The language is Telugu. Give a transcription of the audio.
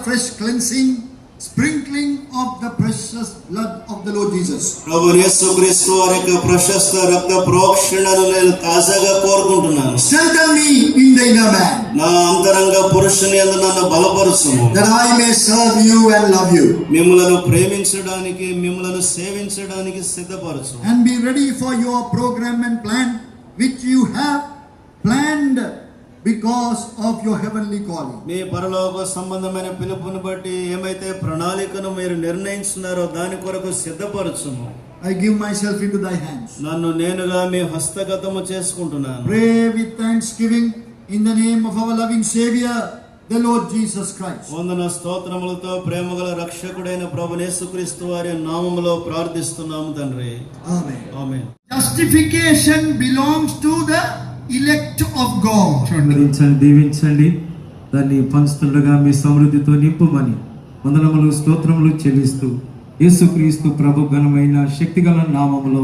fresh cleansing, sprinkling of the precious blood of the Lord Jesus. ప్రభు యేసుక్రీస్తు వారి యొక్క ప్రశస్త రక్త ప్రోక్షణను నేను తాజాగా కోరుకుంటున్నాను. Strengthen me in the inner man, నా అంతరంగ పురుషుని యందు నన్ను బలపరచుము, that I may serve you and love you, మిమ్ములను ప్రేమించడానికి మిమ్ములను సేవించడానికి సిద్ధపరచు. and be ready for your program and plan which you have planned because of your heavenly calling. మీ పరలోక సంబంధమైన పిలుపుని బట్టి ఏమైతే ప్రణాళికను మీరు నిర్ణయించున్నారో దాని కొరకు సిద్ధపరచుము. I give myself into thy hands. నన్ను నేనుగా మీ హస్తగతము చేసుకుంటున్నాను. Pray with thanksgiving in the name of our loving Savior, the Lord Jesus Christ. వందన స్తోత్రములతో ప్రేమగల రక్షకుడైన ప్రభువు యేసుక్రీస్తు వారి నామములో ప్రార్థిస్తున్నాము తండ్రి. Amen. Amen. Justification belongs to the elect of God. ఆనందించండి, దీవించండి, దాన్ని పంచుతుండగా మీ సమృద్ధితో నింపుమని వందనములు స్తోత్రములు చెల్లిస్తూ యేసుక్రీస్తు ప్రభు ఘనమైన శక్తిగల నామములో